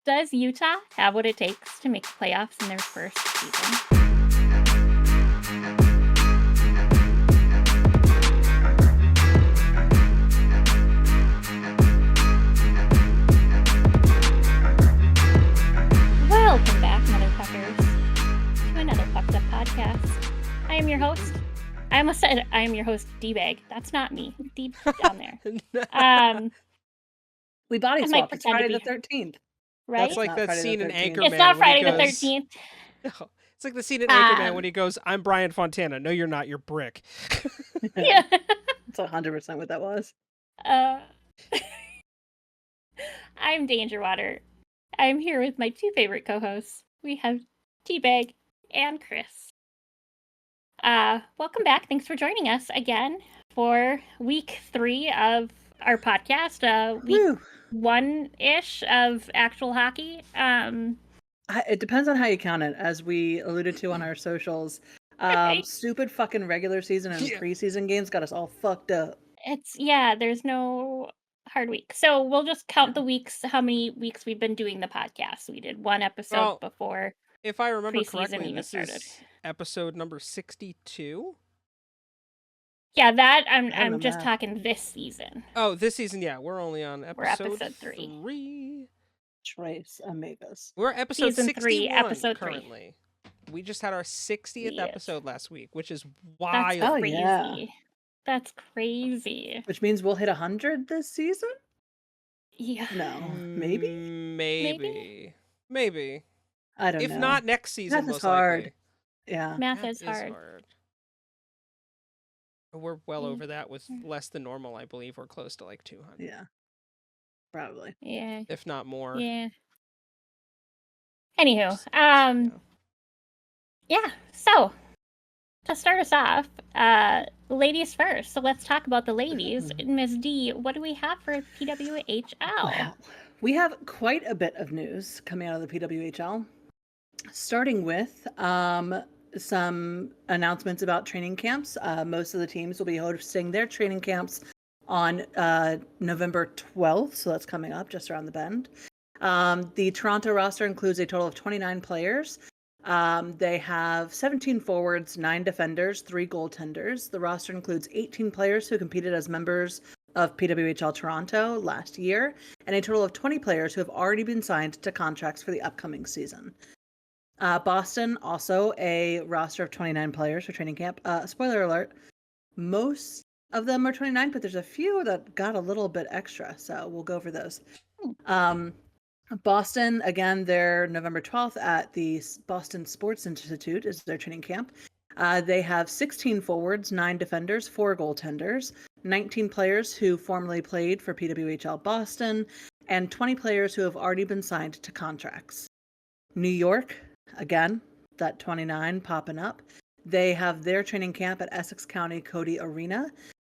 Does Utah have what it takes to make the playoffs in their first season? Welcome back, motherfuckers, to another Fucked Up podcast. I am your host. I almost said I am your host, D-Bag. That's not me. Deep down there. We body I might swapped. It's pretend to Friday be the 13th. Right? It's like that Friday the scene in 13th. Anchorman. It's not when he Friday the goes- 13th. No, it's like the scene in Anchorman when he goes, "I'm Brian Fontana." No, you're not. You're Brick. Yeah. It's 100% what that was. I'm Danger Water. I'm here with my two favorite co-hosts. We have T-Bag and Chris. Welcome back. Thanks for joining us again for week 3 of our podcast. Week Woo. 1-ish of actual hockey. It depends on how you count it, as we alluded to on our socials. Right. Stupid fucking regular season and preseason games got us all fucked up. There's no hard week. So we'll just count the weeks, how many weeks we've been doing the podcast. We did one episode before. If I remember preseason correctly, even this started. is episode number 62. Yeah, that I don't I'm know just math. talking this season. Oh, this season, yeah, we're only on episode, episode 3. Trace Amigas. We're episode Season 3, 61 episode 3. currently. We just had our 60th Yes. episode last week, which is That's wild. crazy. yeah. That's crazy. Which means we'll hit 100 this season? Yeah. No. Maybe? Maybe. I don't know. If not next season, Math is most hard. likely. Yeah. Math is hard. We're well Mm. over that with less than normal, I believe. We're close to like 200. Yeah. Probably. Yeah. If not more. Yeah. Anywho, yeah. So to start us off, ladies first. So let's talk about the ladies. Ms. D, what do we have for PWHL? Well, we have quite a bit of news coming out of the PWHL, starting with some announcements about training camps. Most of the teams will be hosting their training camps on November 12th, so that's coming up just around the bend. The Toronto roster includes a total of 29 players. They have 17 forwards, 9 defenders, 3 goaltenders. The roster includes 18 players who competed as members of PWHL Toronto last year, and a total of 20 players who have already been signed to contracts for the upcoming season. Boston, also a roster of 29 players for training camp. Spoiler alert, most of them are 29, but there's a few that got a little bit extra, so we'll go over those. Boston, again, they're November 12th at the Boston Sports Institute is their training camp. They have 16 forwards, 9 defenders, 4 goaltenders, 19 players who formerly played for PWHL Boston, and 20 players who have already been signed to contracts. New York, again, that 29 popping up. They have their training camp at Essex County Cody Arena.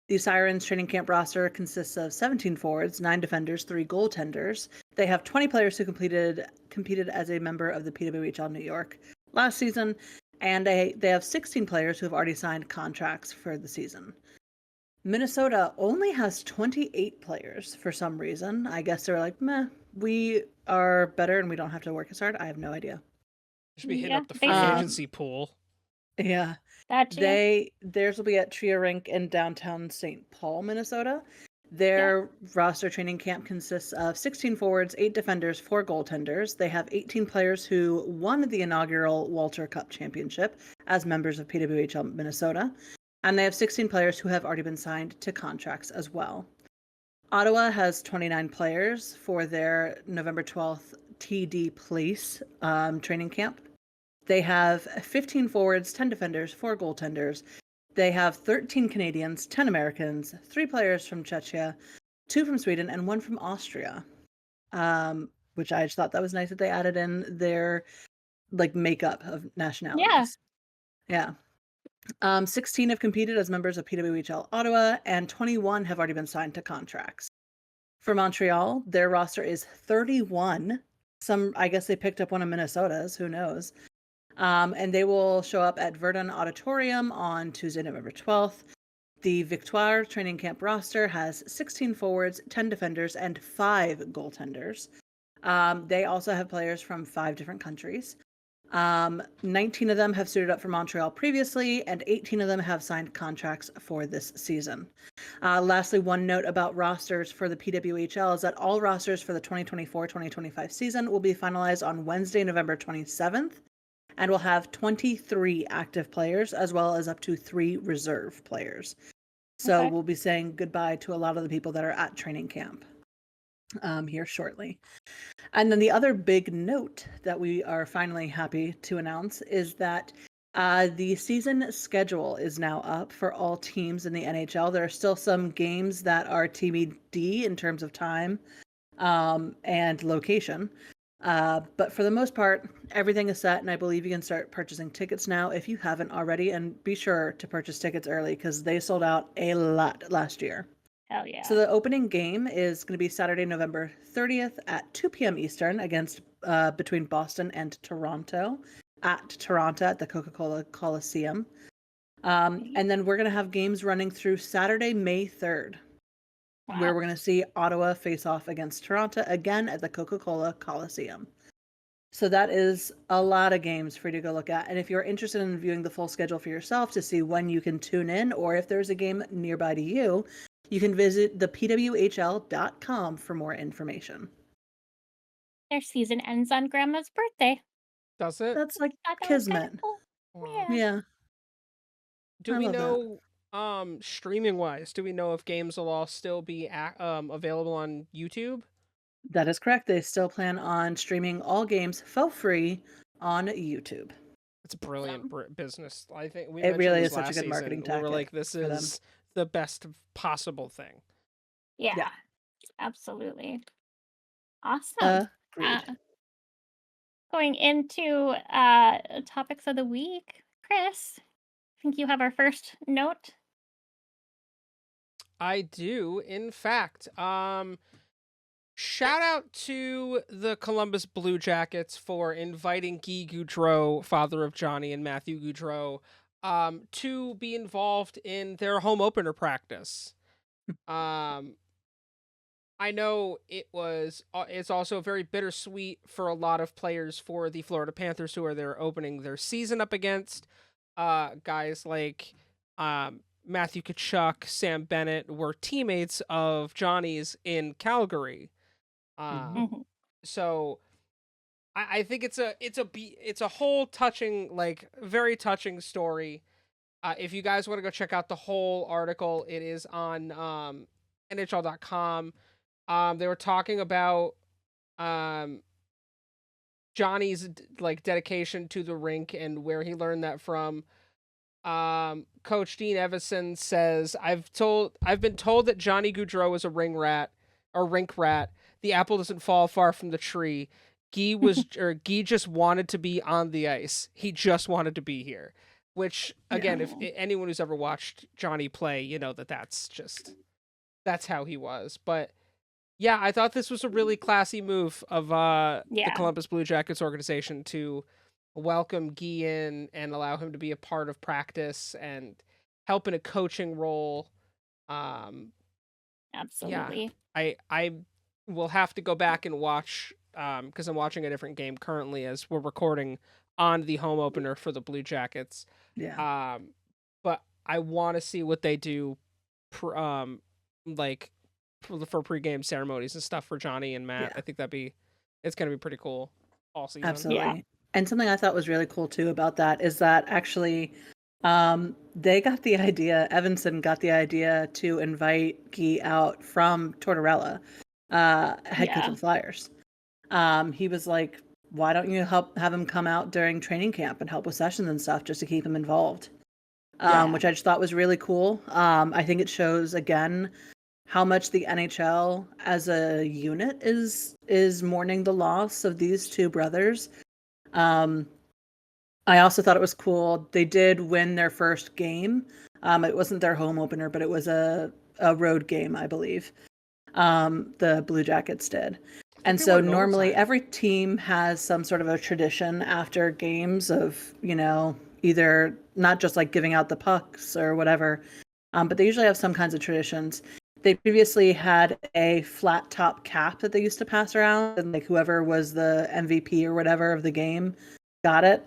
The Sirens training camp roster consists of 17 forwards, 9 defenders, 3 goaltenders. They have 20 players who competed as a member of the PWHL New York last season, and they have 16 players who have already signed contracts for the season. Minnesota only has 28 players for some reason. I guess they're like, meh, we are better and we don't have to work as hard. I have no idea. Should be hitting Yeah, up the free basically. agency pool. Yeah. That too. Theirs will be at Tria Rink in downtown St. Paul, Minnesota. Their roster training camp consists of 16 forwards, 8 defenders, 4 goaltenders. They have 18 players who won the inaugural Walter Cup Championship as members of PWHL Minnesota. And they have 16 players who have already been signed to contracts as well. Ottawa has 29 players for their November 12th TD Place training camp. They have 15 forwards, 10 defenders, 4 goaltenders. They have 13 Canadians, 10 Americans, 3 players from Czechia, 2 from Sweden, and 1 from Austria. Which I just thought that was nice that they added in their makeup of nationalities. Yeah. 16 have competed as members of PWHL Ottawa, and 21 have already been signed to contracts. For Montreal, their roster is 31. I guess they picked up one of Minnesota's, who knows. And they will show up at Verdun Auditorium on Tuesday, November 12th. The Victoire training camp roster has 16 forwards, 10 defenders, and 5 goaltenders. They also have players from 5 different countries. 19 of them have suited up for Montreal previously, and 18 of them have signed contracts for this season. Lastly, one note about rosters for the PWHL is that all rosters for the 2024-2025 season will be finalized on Wednesday, November 27th, and will have 23 active players as well as up to 3 reserve players. So we'll be saying goodbye to a lot of the people that are at training camp here shortly. And then the other big note that we are finally happy to announce is that the season schedule is now up for all teams in the NHL. There are still some games that are TBD in terms of time and location. But for the most part, everything is set, and I believe you can start purchasing tickets now if you haven't already. And be sure to purchase tickets early because they sold out a lot last year. Hell yeah. So the opening game is going to be Saturday, November 30th at 2 p.m. Eastern against between Boston and Toronto at the Coca-Cola Coliseum. And then we're going to have games running through Saturday, May 3rd, where we're going to see Ottawa face off against Toronto again at the Coca-Cola Coliseum. So that is a lot of games for you to go look at. And if you're interested in viewing the full schedule for yourself to see when you can tune in, or if there's a game nearby to you, you can visit thepwhl.com for more information. Their season ends on Grandma's birthday. Does it? That's like I thought that was kinda kismet. cool. Wow. Yeah. Do I we love that. know, streaming wise, do we know if games will all still be available on YouTube? That is correct. They still plan on streaming all games for free on YouTube. It's a brilliant business. I think we It mentioned really this is such a last good marketing season. We were like, tactic this for them. is the best possible thing. Yeah. Absolutely. Awesome. Agreed. Going into topics of the week, Chris, I think you have our first note. I do, in fact. Shout out to the Columbus Blue Jackets for inviting Guy Goudreau, father of Johnny and Matthew Goudreau, to be involved in their home opener practice. I know it's also very bittersweet for a lot of players for the Florida Panthers who are there opening their season up against. Guys like Matthew Tkachuk, Sam Bennett were teammates of Johnny's in Calgary. So I think it's a whole touching, like very touching story. If you guys want to go check out the whole article, it is on NHL.com. They were talking about Johnny's like dedication to the rink and where he learned that from. Coach Dean Evison says, I've been told that Johnny Goudreau is a rink rat. The apple doesn't fall far from the tree. Guy just wanted to be on the ice. He just wanted to be here. Which again, if anyone who's ever watched Johnny play, you know that's how he was. But yeah, I thought this was a really classy move of the Columbus Blue Jackets organization to welcome Guy in and allow him to be a part of practice and help in a coaching role. Absolutely. Yeah, I will have to go back and watch because I'm watching a different game currently as we're recording on the home opener for the Blue Jackets. Yeah. But I want to see what they do like for pregame ceremonies and stuff for Johnny and Matt. I think it's going to be pretty cool all season. Absolutely. Yeah. And something I thought was really cool too about that is that actually they got the idea, Evanson got the idea to invite Guy out from Tortorella, head coach of the Flyers. He was like, why don't you have him come out during training camp and help with sessions and stuff just to keep him involved? Which I just thought was really cool. I think it shows again how much the NHL as a unit is mourning the loss of these two brothers. I also thought it was cool. They did win their first game. It wasn't their home opener, but it was a road game, I believe. The Blue Jackets did. And so normally every team has some sort of a tradition after games of, either not just like giving out the pucks or whatever, but they usually have some kinds of traditions. They previously had a flat top cap that they used to pass around, and like whoever was the MVP or whatever of the game got it.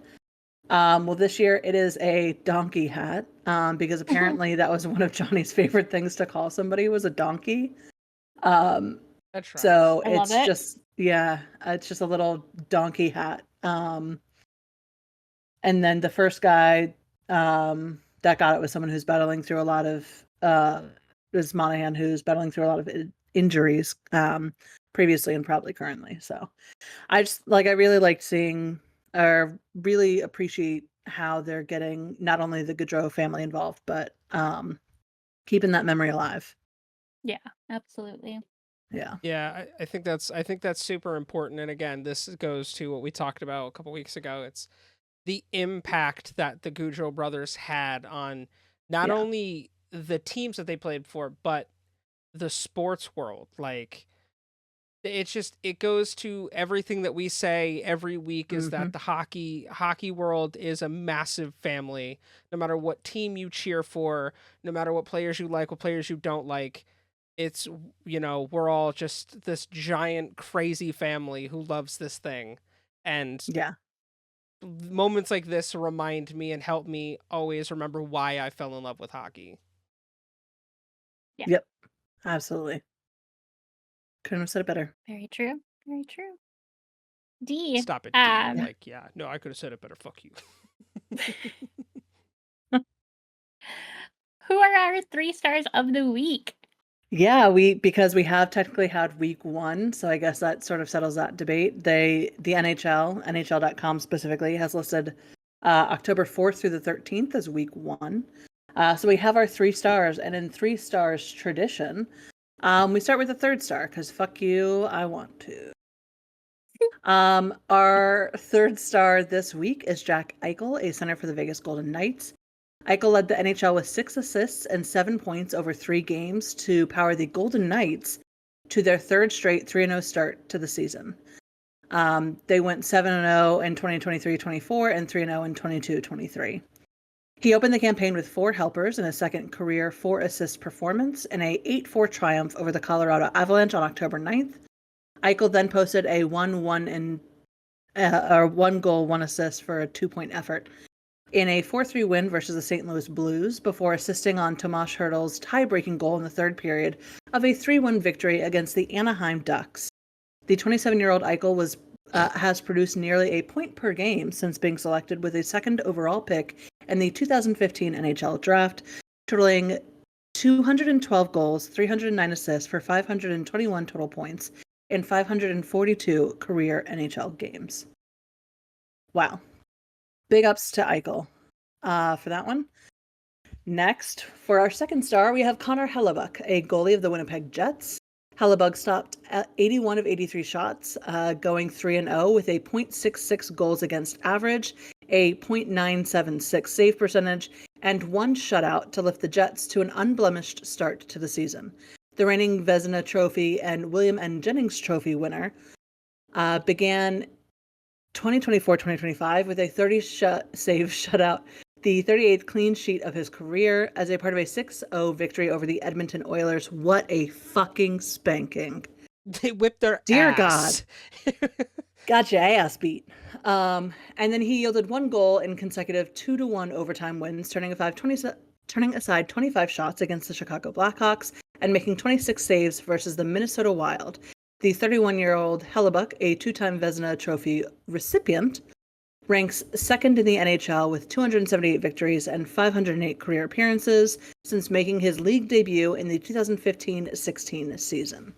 Well, this year it is a donkey hat, because apparently that was one of Johnny's favorite things to call somebody was a donkey. That tracks. So I love it's it. just, yeah, it's just a little donkey hat. And then the first guy that got it was someone who's battling through a lot of is Monahan, who's battling through a lot of injuries previously and probably currently. So I really like seeing or really appreciate how they're getting not only the Gaudreau family involved, but keeping that memory alive. Yeah, absolutely. Yeah. Yeah, I think that's super important. And again, this goes to what we talked about a couple weeks ago. It's the impact that the Gaudreau brothers had on not Yeah. only the teams that they played for, but the sports world. Like, it goes to everything that we say every week is that the hockey world is a massive family. No matter what team you cheer for, no matter what players you like, what players you don't like, it's, we're all just this giant crazy family who loves this thing. And Yeah. moments like this remind me and help me always remember why I fell in love with hockey. Yeah. Yep. Absolutely. Couldn't have said it better. Very true. Very true. D. Stop it, D. Like, yeah, no, I could have said it better. Fuck you. Who are our 3 stars of the week? Yeah, because we have technically had week 1, so I guess that sort of settles that debate. The NHL.com specifically has listed October 4th through the 13th as week 1. So we have our 3 stars, and in 3 stars tradition, we start with the 3rd star because fuck you, I want to. Our 3rd star this week is Jack Eichel, a center for the Vegas Golden Knights. Eichel led the NHL with 6 assists and 7 points over 3 games to power the Golden Knights to their 3rd straight 3-0 start to the season. They went 7-0 in 2023-24 and 3-0 in 22-23. He opened the campaign with 4 helpers in a second career 4-assist performance and a 8-4 triumph over the Colorado Avalanche on October 9th. Eichel then posted a 1 goal, 1 assist for a 2-point effort in a 4-3 win versus the St. Louis Blues before assisting on Tomas Hertl's tie-breaking goal in the 3rd period of a 3-1 victory against the Anaheim Ducks. The 27-year-old Eichel has produced nearly a point per game since being selected with a 2nd overall pick in the 2015 NHL draft, totaling 212 goals, 309 assists for 521 total points in 542 career NHL games. Wow. Big ups to Eichel for that one. Next, for our 2nd star, we have Connor Hellebuyck, a goalie of the Winnipeg Jets. Hellebuyck stopped at 81 of 83 shots, going 3-0 with a .66 goals against average, a .976 save percentage, and 1 shutout to lift the Jets to an unblemished start to the season. The reigning Vezina Trophy and William N. Jennings Trophy winner began 2024-2025 with a 30-save shutout, the 38th clean sheet of his career as a part of a 6-0 victory over the Edmonton Oilers. What a fucking spanking. They whipped their Dear ass. God. Got your ass beat. And then he yielded 1 goal in consecutive 2-1 overtime wins, turning aside 25 shots against the Chicago Blackhawks and making 26 saves versus the Minnesota Wild. The 31-year-old Hellebuyck, a 2-time Vezina Trophy recipient, ranks 2nd in the NHL with 278 victories and 508 career appearances since making his league debut in the 2015-16 season.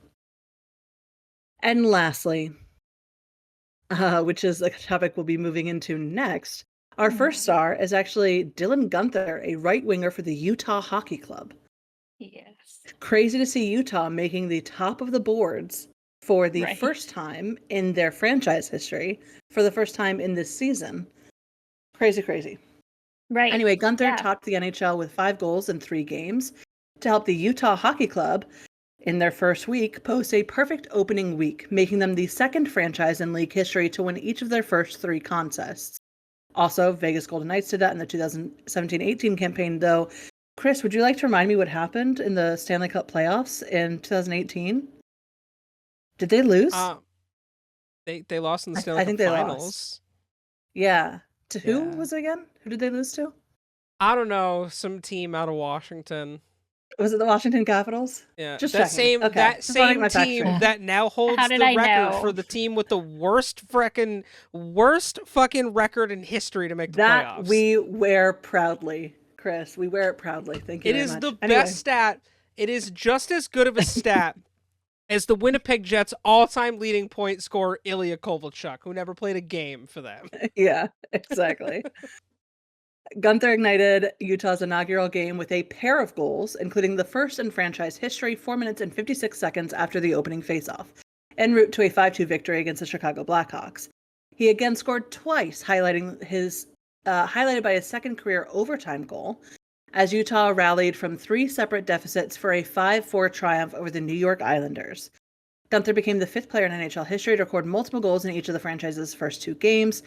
And lastly, which is a topic we'll be moving into next, our 1st star is actually Dylan Guenther, a right winger for the Utah Hockey Club. Yes. Crazy to see Utah making the top of the boards for the first time in their franchise history, for the first time in this season. Crazy. Right. Anyway, Guenther topped the NHL with 5 goals in 3 games to help the Utah Hockey Club, in their first week, post a perfect opening week, making them the 2nd franchise in league history to win each of their first 3 contests. Also, Vegas Golden Knights did that in the 2017-18 campaign, though Chris, would you like to remind me what happened in the Stanley Cup playoffs in 2018? Did they lose? They lost in the I Stanley Cup think they Finals. lost. Yeah. To who Yeah. was it again? Who did they lose to? I don't know, some team out of Washington. Was it the Washington Capitals? Yeah, Just that checking. Okay. that Just wanna get same my facts team straight. that now holds did the I record know? for the team with the worst fucking record in history to make the That playoffs. we wear proudly, Chris. We wear it proudly. Thank you It very is much. the Anyway. best stat. It is just as good of a stat as the Winnipeg Jets' all-time leading point scorer Ilya Kovalchuk, who never played a game for them. Yeah, exactly. Gunther ignited Utah's inaugural game with a pair of goals, including the first in franchise history 4 minutes and 56 seconds after the opening faceoff, en route to a 5-2 victory against the Chicago Blackhawks. He again scored twice, highlighted by his second career overtime goal, as Utah rallied from 3 separate deficits for a 5-4 triumph over the New York Islanders. Gunther became the 5th player in NHL history to record multiple goals in each of the franchise's first 2 games,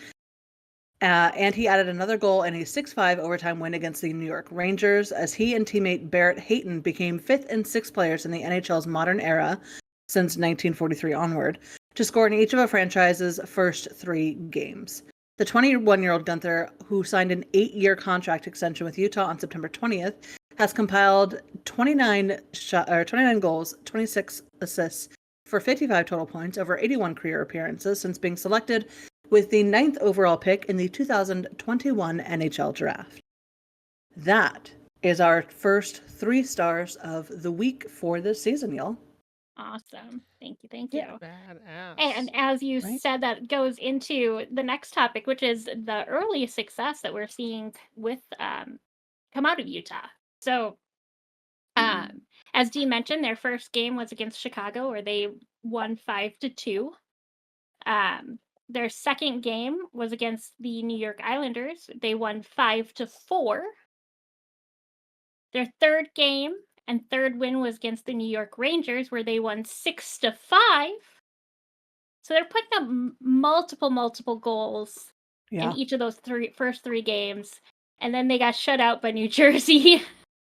and he added another goal in a 6-5 overtime win against the New York Rangers, as he and teammate Barrett Hayton became 5th and 6th players in the NHL's modern era since 1943 onward to score in each of a franchise's first 3 games. The 21-year-old Gunther, who signed an 8-year contract extension with Utah on September 20th, has compiled 29 goals, 26 assists for 55 total points over 81 career appearances since being selected with the 9th overall pick in the 2021 NHL Draft. That is our first 3 stars of the week for this season, y'all. Awesome. Thank you. Yeah. Badass. And as you Right. said, that goes into the next topic, which is the early success that we're seeing with come out of Utah. So, as Dee mentioned, their first game was against Chicago, where they won 5-2. Their second game was against the New York Islanders. They won 5-4. Their third game and third win was against the New York Rangers, where they won 6-5. So they're putting up multiple goals Yeah. in each of those first 3 games. And then they got shut out by New Jersey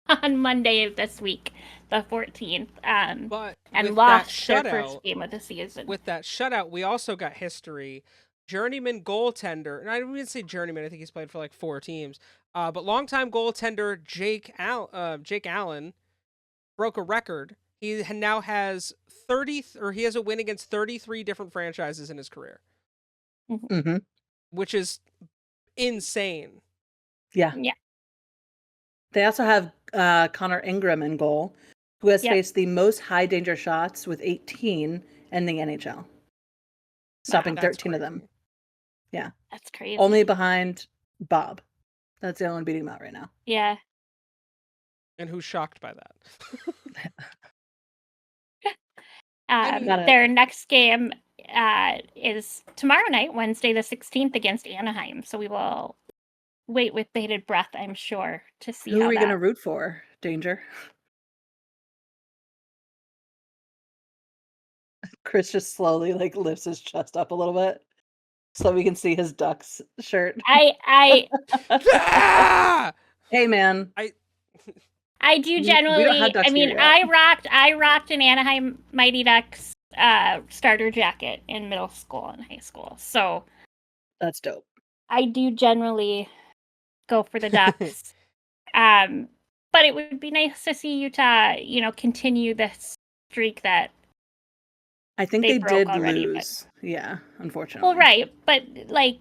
on Monday of this week, the 14th. But and with lost that their shutout, first game of the season. With that shutout, we also got history. Journeyman goaltender, and I didn't even say journeyman, I think he's played for like 4 teams. But longtime goaltender Jake Allen broke a record. He now has he has a win against 33 different franchises in his career, Mm-hmm. which is insane. Yeah. Yeah. They also have Connor Ingram in goal, who has faced the most high danger shots with 18 in the NHL, stopping 13 of them. Yeah. That's crazy. Only behind Bob. That's the only one beating him out right now. Yeah. And who's shocked by that? Their next game is tomorrow night, Wednesday the 16th, against Anaheim. So we will wait with bated breath, I'm sure, to see Who how are we that... going to root for, Danger? Chris just slowly lifts his chest up a little bit so we can see his Ducks shirt. I Hey man. I do generally. We don't have Ducks I mean, here yet. I rocked an Anaheim Mighty Ducks starter jacket in middle school and high school. So that's dope. I do generally go for the Ducks. But it would be nice to see Utah, continue this streak that I think they did already, lose. Yeah, unfortunately. Well, right, but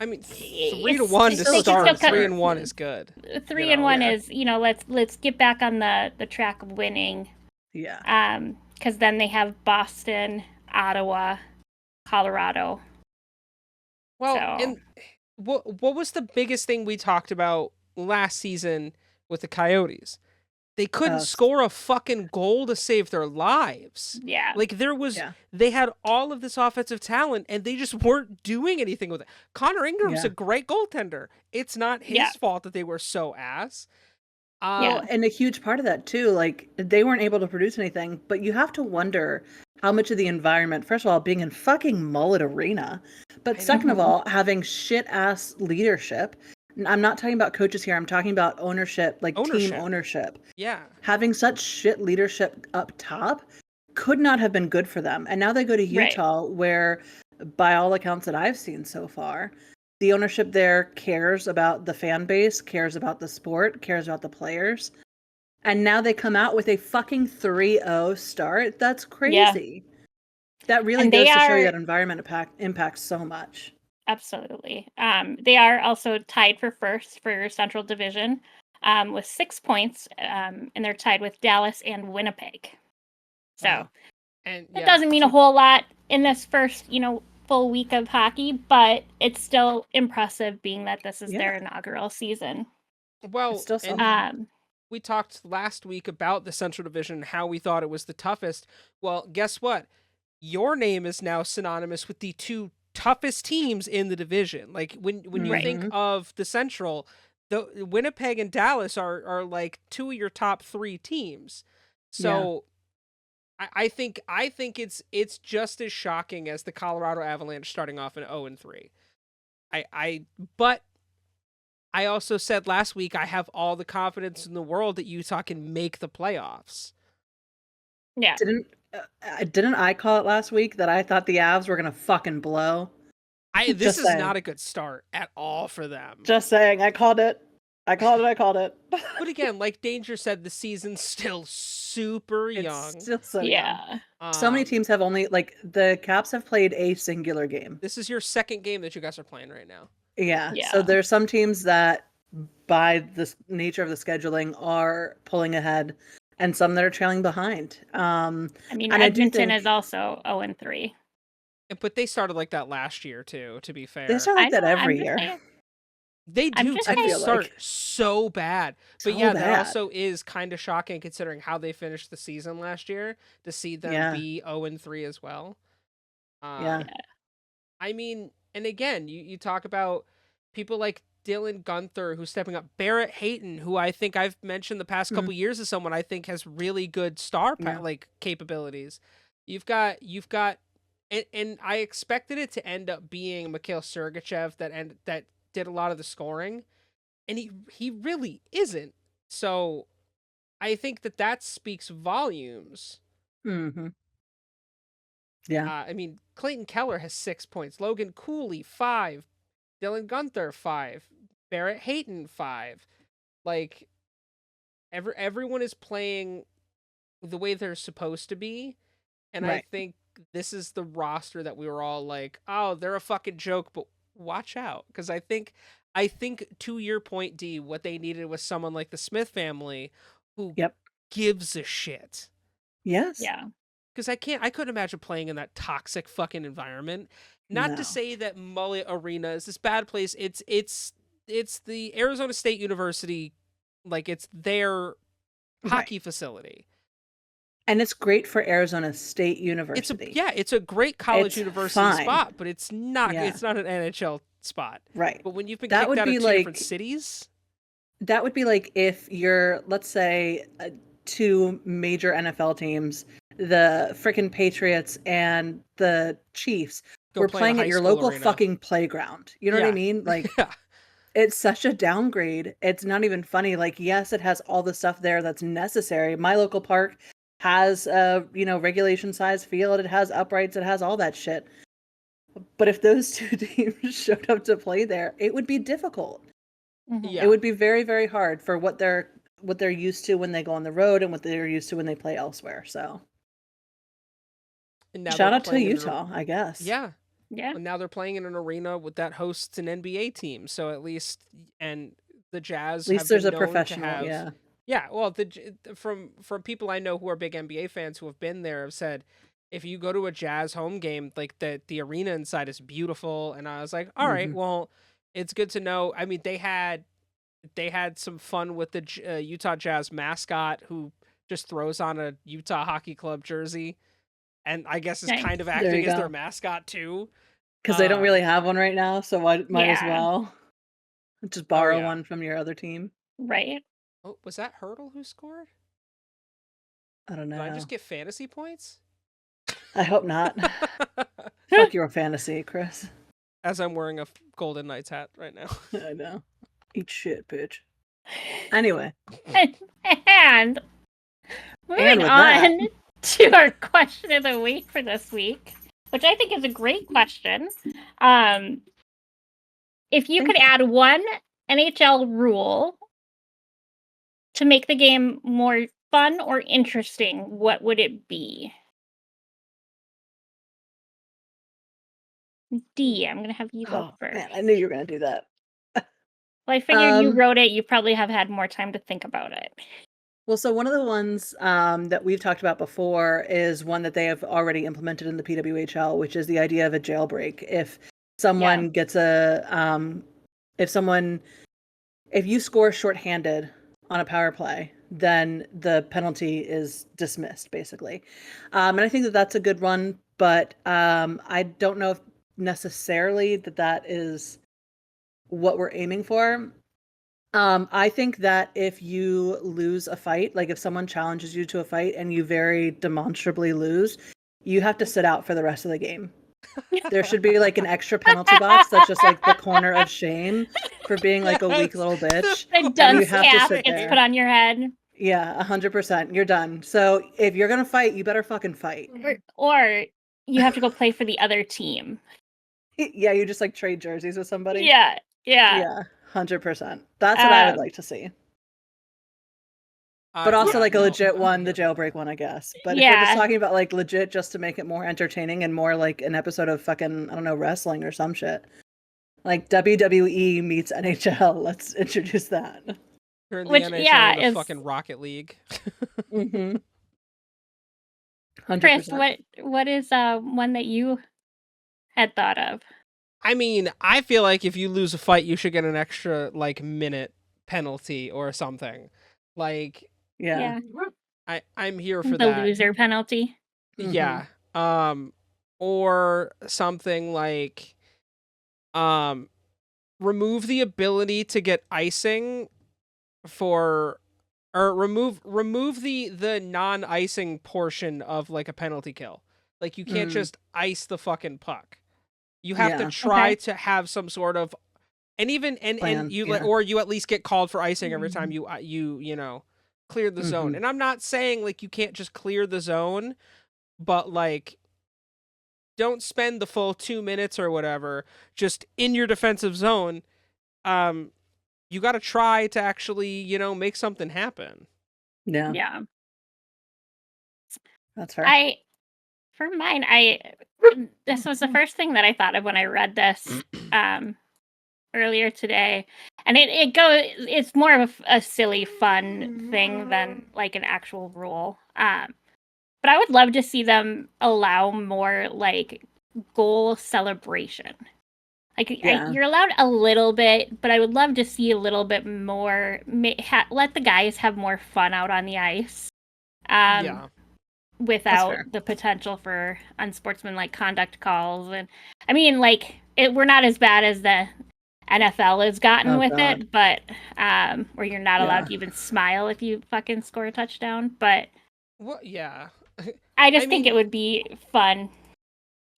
I mean, 3-1 to start. 3-1 is good. 3-1 is, let's get back on the track of winning. Yeah. Because then they have Boston, Ottawa, Colorado. Well, and what was the biggest thing we talked about last season with the Coyotes? They couldn't score a fucking goal to save their lives. Yeah. They had all of this offensive talent and they just weren't doing anything with it. Connor Ingram's a great goaltender. It's not his fault that they were so ass. And a huge part of that too, they weren't able to produce anything, but you have to wonder how much of the environment, first of all, being in fucking Mullet Arena, but second of all, having shit ass leadership. I'm not talking about coaches here. I'm talking about ownership, like team Ownership. ownership. Yeah. Having such shit leadership up top could not have been good for them. And now they go to Right. Utah, where, by all accounts that I've seen so far, the ownership there cares about the fan base, cares about the sport, cares about the players. And now they come out with a fucking 3-0 start. That's Yeah. crazy. That really And they goes to show you are that environment impacts so much. absolutely. They are also tied for first for Central Division with 6 points, and they're tied with Dallas and Winnipeg. So Wow. And that yeah, doesn't mean a whole lot in this first, full week of hockey, but it's still impressive being that this is their Yeah. inaugural season. well, It's still and something. we talked last week about the Central Division, how we thought it was the toughest. Well, guess what? Your name is now synonymous with the two toughest teams in the division. Like when you Right. think Mhm. of the Central, the Winnipeg and Dallas are like two of your top 3 teams. Yeah. So I think it's just as shocking as the Colorado Avalanche starting off in 0-3. But I also said last week I have all the confidence in the world that Utah can make the playoffs. Yeah. Didn't I call it last week that I thought the Avs were gonna fucking blow? This Just is saying. not a good start at all for them. Just saying. I called it. I called it. But again, like Danger said, the season's still super It's young. still so young. Yeah. So many teams have only, like, the Caps have played a singular game. This is your second game that you guys are playing right now. Yeah. So Yeah. there's some teams that, by the nature of the scheduling, are pulling ahead, and some that are trailing behind. I mean, And I do Edmonton think is also 0-3. But they started like that last year too, to be they fair. start I like that know. I'm every just year. saying. They I'm do just tend to feel start like. so bad. But So yeah, that bad. also is kind of shocking considering how they finished the season last year to see them Yeah. be 0-3 as well. Yeah. Um, I mean, and again, you talk about people like Dylan Gunther who's stepping up, Barrett Hayton, who I think I've mentioned the past couple years as someone I think has really good Yeah. like capabilities. You've got and I expected it to end up being Mikhail Sergachev that did a lot of the scoring, and he really isn't. So I think that speaks volumes. Mm-hmm. Yeah. I mean, Clayton Keller has 6 points, Logan Cooley 5, Dylan Gunther 5, Barrett Hayton 5. Like everyone is playing the way they're supposed to be, and I Right. think this is the roster that we were all like, "Oh, they're a fucking joke," but watch out because I think to your point, D, what they needed was someone like the Smith family who Yep. gives a shit. Yes. Yeah. Because I couldn't imagine playing in that toxic fucking environment. Not to No. say that Mullet Arena is this bad place. It's the Arizona State University, like it's their hockey facility. And it's great for Arizona State It's a University. it's a great college It's university fine. spot, but it's not Yeah. an NHL spot. Right. But when you've been That kicked would out of be two different like cities, that would be like if you're, let's say, two major NFL teams, the frickin' Patriots and the Chiefs, go were play in a playing high at your school local arena. fucking playground. You know what I Yeah. mean? Like, Yeah. it's such a downgrade. It's not even funny. Like, yes, it has all the stuff there that's necessary. My local park has a, regulation size field. It has uprights. It has all that shit. But if those two teams showed up to play there, it would be difficult. Mhm. Yeah. It would be very, very hard for what they're used to when they go on the road and what they're used to when they play elsewhere. So And now shout they're out to playing in Utah, I guess. Yeah. Yeah. And now they're playing in an arena with that hosts an NBA team. So at least, and the Jazz At least have there's been a known to professional. have. Yeah. Yeah, well, from people I know who are big NBA fans who have been there have said, if you go to a Jazz home game, like the arena inside is beautiful. And I was like, all right, Mhm. well, it's good to know. I mean, they had some fun with the Utah Jazz mascot who just throws on a Utah Hockey Club jersey, and I guess is Nice. kind of There acting you as their go. mascot too. Because they don't really have one right now, so might as Yeah. well just borrow yeah. one from your other team. Right. Oh, was that Hurdle who scored? I don't Did I know. just get fantasy points? I hope not. Fuck your fantasy, Chris. As I'm wearing a Golden Knights hat right now. I know. Eat shit, bitch. Anyway, And moving with that, on to our question of the week for this week, which I think is a great question. If you could add one NHL rule to make the game more fun or interesting, what would it be? D, I'm going to have you go first. man, I knew you were gonna do that. Well, I figured you wrote it. You probably have had more time to think about it. Well, so one of the ones that we've talked about before is one that they have already implemented in the PWHL, which is the idea of a jailbreak. If someone gets if you score shorthanded on a power play, then the penalty is dismissed, basically. And I think that that's a good one, but I don't know if necessarily that is what we're aiming for. I think that if you lose a fight, like if someone challenges you to a fight and you very demonstrably lose, you have to sit out for the rest of the game. There should be like an extra penalty box that's just like the corner of shame for being like a weak little bitch. The dunce have to cap sit gets there. put on your head. Yeah, 100%. You're done. So if you're gonna fight, you better fucking fight. Or you have to go play for the other team. Yeah, you just like trade jerseys with somebody. Yeah. Yeah, 100%. That's what I would like to see. But also like a legit one, the jailbreak one, I guess. But if we're just talking about like legit just to make it more entertaining and more like an episode of fucking, I don't know, wrestling or some shit. Like WWE meets NHL. Let's introduce that. Turn the NHL into fucking Rocket League. Mm-hmm. 100%. Chris, what is one that you had thought of? I mean, I feel like if you lose a fight, you should get an extra like minute penalty or something. Like, yeah. I'm here for the that. Loser penalty. Yeah. Or something like remove the ability to get icing or remove the non-icing portion of like a penalty kill. Like you can't just ice the fucking puck. You have to try to have some sort of and you or you at least get called for icing every time you know clear the zone. And I'm not saying like you can't just clear the zone, but like don't spend the full 2 minutes or whatever just in your defensive zone. You got to try to actually, you know, make something happen. Yeah. Yeah. That's fair. For mine, this was the first thing that I thought of when I read this earlier today. And it's more of a silly, fun thing than like an actual rule. But I would love to see them allow more like goal celebration. Like you're allowed a little bit, but I would love to see a little bit more. Let the guys have more fun out on the ice. Without the potential for unsportsmanlike conduct calls. And I mean, like we're not as bad as the NFL has gotten it, but where you're not allowed to even smile if you fucking score a touchdown. But I just think it would be fun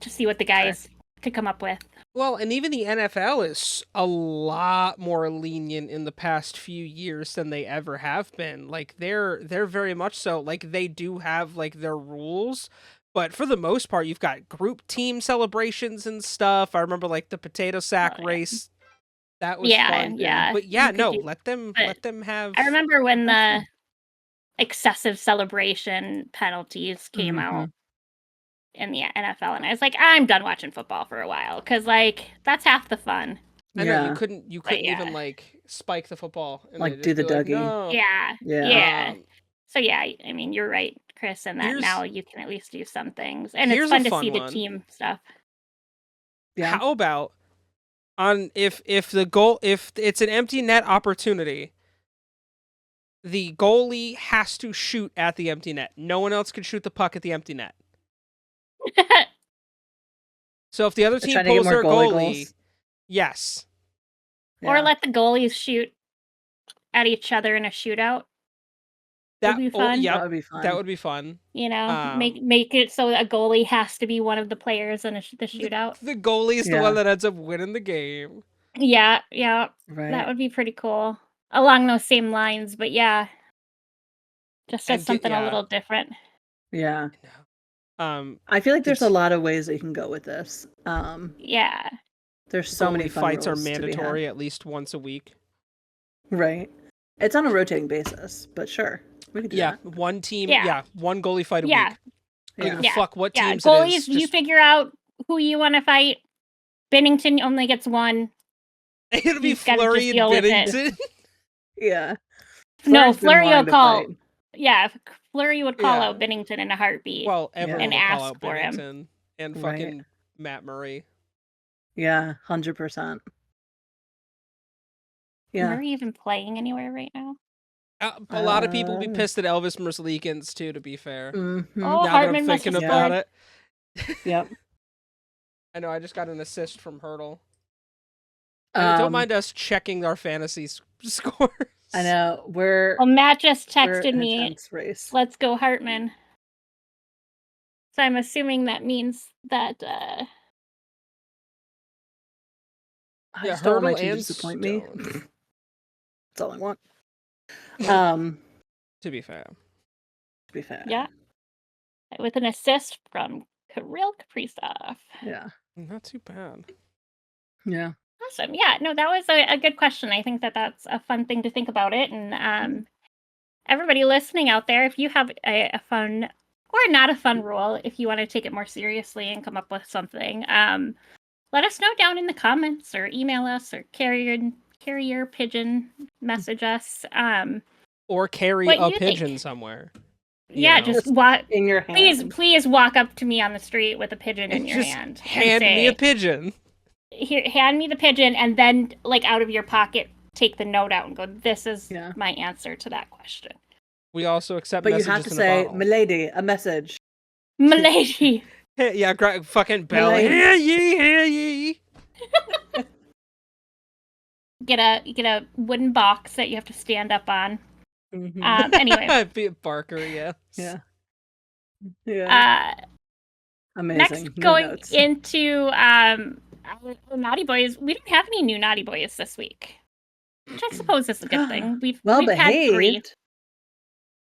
to see what the guys could come up with. Well, and even the NFL is a lot more lenient in the past few years than they ever have been. Like they're very much so. Like they do have like their rules, but for the most part, you've got group team celebrations and stuff. I remember like the potato sack race. That was fun. Yeah. But let them have. I remember when the excessive celebration penalties came out in the NFL, and I was like, I'm done watching football for a while because like that's half the fun. I know you couldn't even like spike the football and like do the Dougie. Like, no. Yeah. So yeah, I mean you're right, Chris, and that now you can at least do some things, and it's fun to see the team stuff. Yeah. How about if it's an empty net opportunity, the goalie has to shoot at the empty net. No one else can shoot the puck at the empty net. So if the other team pulls their goalie, yes. Or let the goalies shoot at each other in a shootout. That would be fun. That would be fun. That would be fun. You know, make it so a goalie has to be one of the players in the shootout. The goalie's the one that ends up winning the game. Yeah, that Right. would be pretty cool. Along those same lines, but yeah, just as And get something a yeah. little different. Yeah. Um, I feel like there's a it's lot of ways that you can go with this. Yeah. There's so many goalie fun fights are rules to be had. mandatory at least once a week. Right. It's on a rotating basis, but sure, we could do Yeah, that. one team. Yeah. Yeah, one goalie fight a Yeah. week. I don't give a Yeah. fuck what Yeah, teams it goalies, is. you Just figure out who you want to fight. Bennington only gets one. it'll be You've got to just Fleury and deal with it. Bennington. Yeah. No, Fleury's been Fleury will wanting to call. fight. Yeah, Fleury would call Yeah. out Bennington in a heartbeat Well, Yeah. everyone and will call ask out for him. Bennington and Right. fucking Matt Murray. Yeah, 100%. Yeah. Murray even playing anywhere right now? A lot of people will be pissed at Elvis Merzlikins too. To be fair, Mm-hmm. Oh, now that I'm Hartman must thinking have about scored. it, Yep. I know I just got an assist from Hurdle. Don't Um, mind us checking our fantasy scores. I know we're Well, Matt just we're texted in a me, tense race. let's go Hartman. So I'm assuming that means that I Yeah, just don't want my Hurdle team to and disappoint me. Stone. That's all I want. To be fair, To be fair. yeah, with an assist from Kirill Kaprizov. Yeah. not too bad. Yeah. Awesome. Yeah, no, that was a good question. I think that that's a fun thing to think about it. And everybody listening out there, if you have a fun or not a fun rule, if you want to take it more seriously and come up with something, let us know down in the comments or email us or carrier pigeon message us. Or carry What a you pigeon think? somewhere. Yeah, know? just walk. In your hand. Please walk up to me on the street with a pigeon in your Just hand. hand and me a say, pigeon. Here, hand me the pigeon, and then, like, out of your pocket, take the note out and go, this is Yeah. my answer to that question. We also accept But you messages have to in say, a bottle. "Milady, a message." Milady. Hey, yeah, fucking bell. Milady. Hear ye, hear ye. Get a wooden box that you have to stand up on. Mhm. Anyway. Be it Barker, yeah. Yeah. Yeah. Amazing. Next, No going notes. into Naughty Boys. We don't have any new Naughty Boys this week, which I suppose is a good thing. We've had 3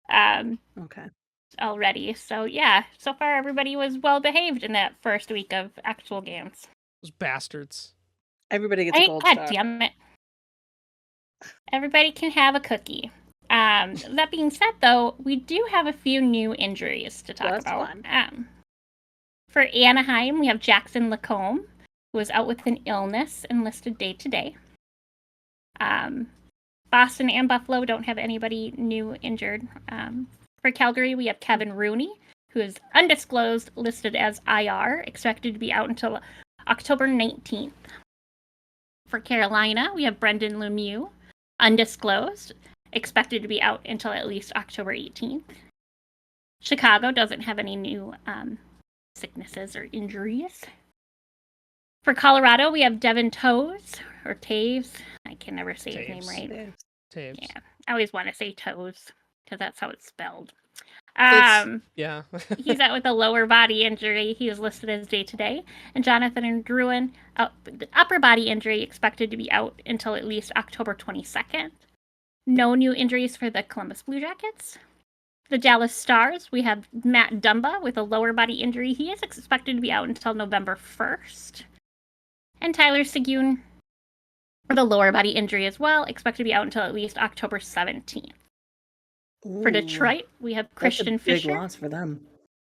Okay. already. So yeah, so far everybody was well behaved in that first week of actual games. Those bastards. Everybody gets a gold God star. damn it. Everybody can have a cookie. That being said, though, we do have a few new injuries to talk That's about. fun. For Anaheim, we have Jackson Lacombe, who is out with an illness and listed day to day. Boston and Buffalo don't have anybody new injured. For Calgary, we have Kevin Rooney, who is undisclosed, listed as IR, expected to be out until October 19th. For Carolina, we have Brendan Lemieux, undisclosed, expected to be out until at least October 18th. Chicago doesn't have any new sicknesses or injuries. For Colorado, we have Devin Toews, or Taves. I can never say his name right. Taves. Yeah, I always want to say Toes, because that's how it's spelled. Yeah. He's out with a lower body injury. He is listed as day-to-day. And Jonathan Drouin, the upper body injury, expected to be out until at least October 22nd. No new injuries for the Columbus Blue Jackets. The Dallas Stars, we have Matt Dumba with a lower body injury. He is expected to be out until November 1st. And Tyler Seguin with a lower body injury as well, expected to be out until at least October 17th. For Detroit, we have Christian That's a big Fisher. loss for them.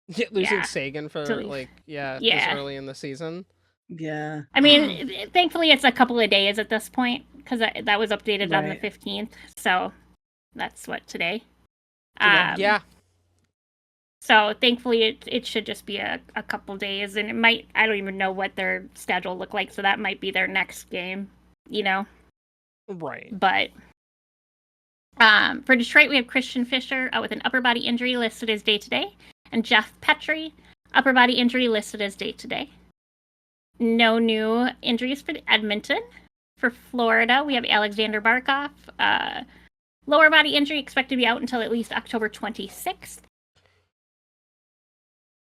Yeah, losing Sagan for this early in the season. Yeah. I mean, thankfully it's a couple of days at this point, because that was updated on the 15th. So that's what, today? Yeah. So thankfully it should just be a couple days, and it might, I don't even know what their schedule look like, so that might be their next game, Right. But for Detroit, we have Christian Fisher out with an upper body injury listed as day-to-day, and Jeff Petrie, upper body injury listed as day-to-day. No new injuries for Edmonton. For Florida, we have Alexander Barkov, lower body injury, expected to be out until at least October 26th.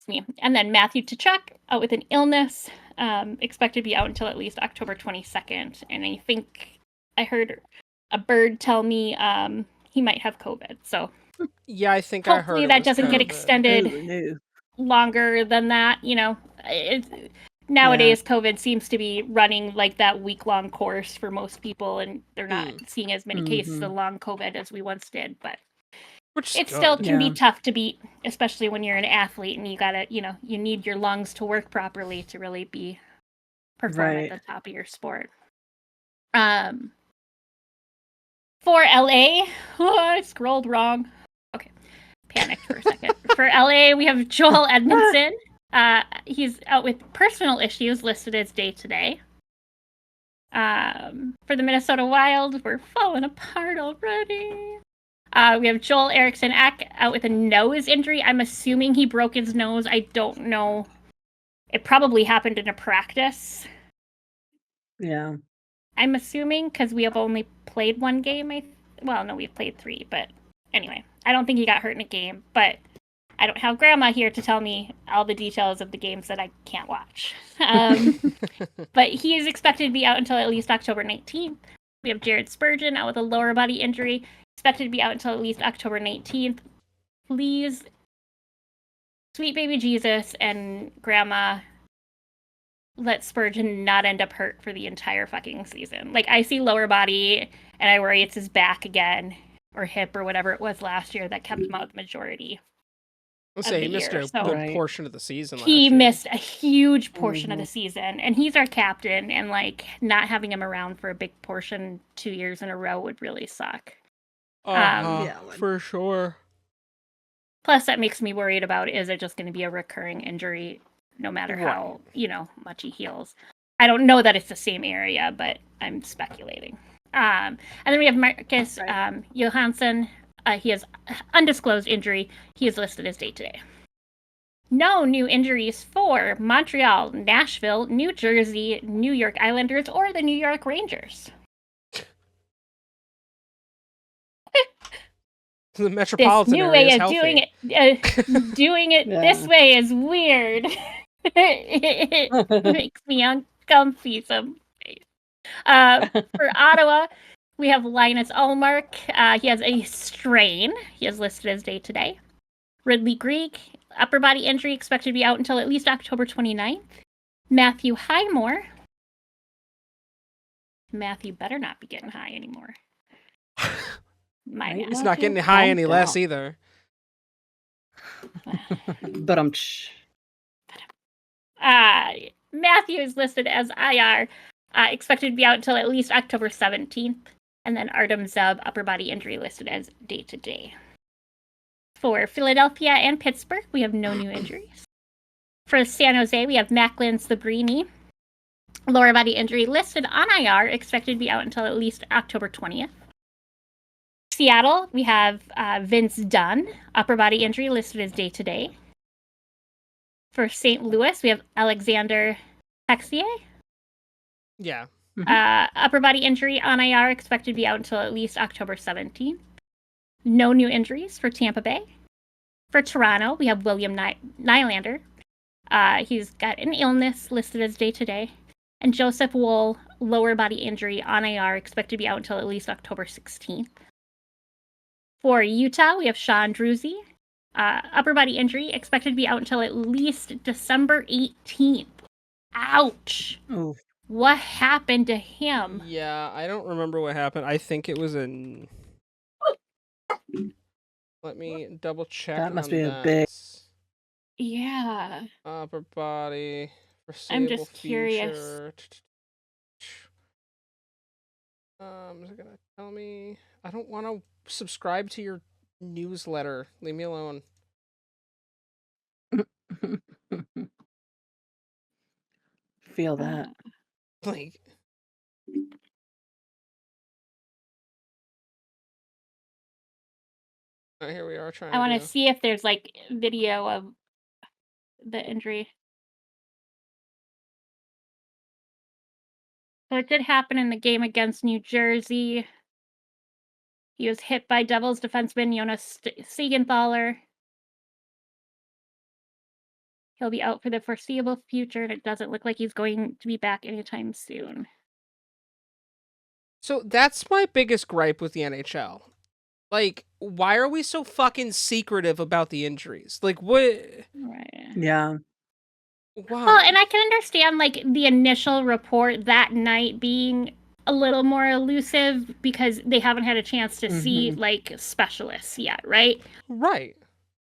me. And then Matthew Tkachuk out with an illness, expected to be out until at least October 22nd. And I think I heard a bird tell me he might have COVID. So Yeah, I think I heard hopefully it that was doesn't get COVID. extended Ooh, no. longer than that. You know, nowadays COVID seems to be running like that week-long course for most people, and they're not seeing as many cases of long COVID as we once did. But Which is it good. still can be tough to beat, especially when you're an athlete and you gotta, you know, you need your lungs to work properly to really perform at the top of your sport. For LA, I scrolled wrong. Okay, panicked for a second. For LA, we have Joel Edmondson. He's out with personal issues, listed as day-to-day. For the Minnesota Wild, we're falling apart already. We have Joel Eriksson Ek out with a nose injury. I'm assuming he broke his nose. I don't know. It probably happened in a practice. Yeah. I'm assuming, because we have only played one game. Well, no, we've played 3, but anyway, I don't think he got hurt in a game, but I don't have Grandma here to tell me all the details of the games that I can't watch. But he is expected to be out until at least October 19th. We have Jared Spurgeon out with a lower body injury, expected to be out until at least October 19th. Please, sweet baby Jesus and Grandma, let Spurgeon not end up hurt for the entire fucking season. Like, I see lower body, and I worry it's his back again, or hip, or whatever it was last year that kept him out the majority. Let's say he missed a good portion of the season last year. He missed a huge portion of the season, and he's our captain, and like not having him around for a big portion 2 years in a row would really suck. For sure. Plus, that makes me worried about, is it just going to be a recurring injury no matter how, you know, much he heals? I don't know that it's the same area, but I'm speculating. And then we have Marcus Johansson. He has undisclosed injury. He is listed as day-to-day. No new injuries for Montreal, Nashville, New Jersey, New York Islanders, or the New York Rangers. The metropolitan this new area way is of healthy. doing it this way is weird. It makes me uncomfy some days. For Ottawa, we have Linus Ullmark. He has a strain. He is listed as day-to-day. Ridley Greig, upper body injury, expected to be out until at least October 29th. Matthew Highmore. Matthew better not be getting high anymore. He's not getting high any less either. But Matthew is listed as IR, expected to be out until at least October 17th. And then Artem Zub, upper body injury, listed as day-to-day. For Philadelphia and Pittsburgh, we have no new injuries. For San Jose, we have Macklin Sabrini, lower body injury, listed on IR, expected to be out until at least October 20th. Seattle, we have Vince Dunn, upper body injury, listed as day-to-day. For St. Louis, we have Alexander Texier. Yeah. Upper body injury on IR, expected to be out until at least October 17th. No new injuries for Tampa Bay. For Toronto, we have William Nylander. He's got an illness, listed as day-to-day. And Joseph Woll, lower body injury on IR, expected to be out until at least October 16th. For Utah, we have Sean Druzy. Upper body injury, expected to be out until at least December 18th. Ouch. Ooh. What happened to him? Yeah, I don't remember what happened. I think it was in... Let me double check. That must be a big... Yeah. Upper body. I'm just curious. Is it gonna tell me? I don't want to subscribe to your newsletter. Leave me alone. Feel that. Like... here we are trying. I want to see if there's like video of the injury. So it did happen in the game against New Jersey. He was hit by Devils defenseman Jonas Siegenthaler. He'll be out for the foreseeable future, and it doesn't look like he's going to be back anytime soon. So that's my biggest gripe with the NHL. Like, why are we so fucking secretive about the injuries? Like, what? Right. Yeah. Why? Well, and I can understand like the initial report that night being a little more elusive because they haven't had a chance to see like specialists yet, right? Right.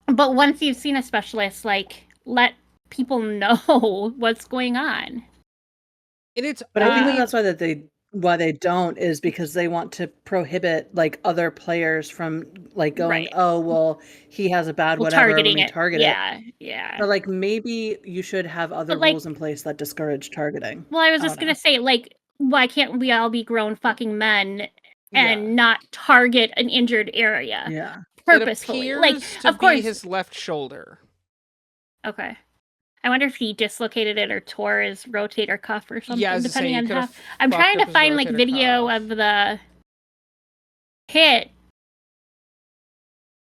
But once you've seen a specialist, like let people know what's going on. And it's But I think that only that's why they don't is because they want to prohibit like other players from like going, Right. oh well, he has a bad Well, whatever, let targeting me it. target it. Yeah. But like maybe you should have other But like, rules in place that discourage targeting. well, I was I just don't gonna say, like, why can't we all be grown fucking men and Yeah. not target an injured area Yeah. purposefully? It Like, appears to of be course. his left shoulder. Okay. I wonder if he dislocated it or tore his rotator cuff or something, Yeah, I was to say, depending he on could how. have I'm fucked trying up to his find like rotator video cuff. of the hit.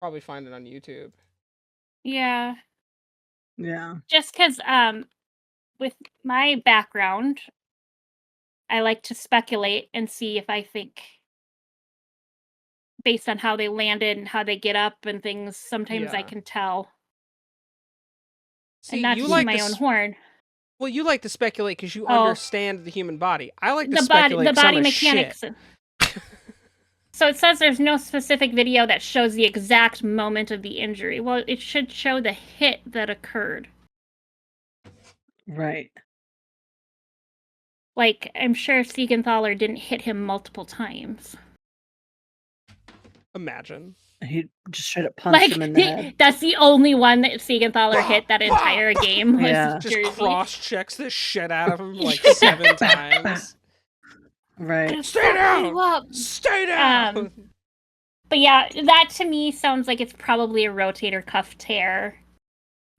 Probably find it on YouTube. Yeah. Yeah. Just because with my background, I like to speculate and see if I think based on how they landed and how they get up and things, sometimes I Yeah. can tell. See, And not you to toot like my to own horn. well, you like to speculate because you Oh, understand the human body. I like to the speculate because I'm body a shit. mechanics. So it says there's no specific video that shows the exact moment of the injury. Well, it should show the hit that occurred. Right. Like, I'm sure Siegenthaler didn't hit him multiple times. Imagine. He just straight up punched him in the head. That's the only one that Siegenthaler hit that entire game was Yeah. Just Jersey. cross checks the shit out of him like 7 times. Right. Stay down! Stay down! But yeah, that to me sounds like it's probably a rotator cuff tear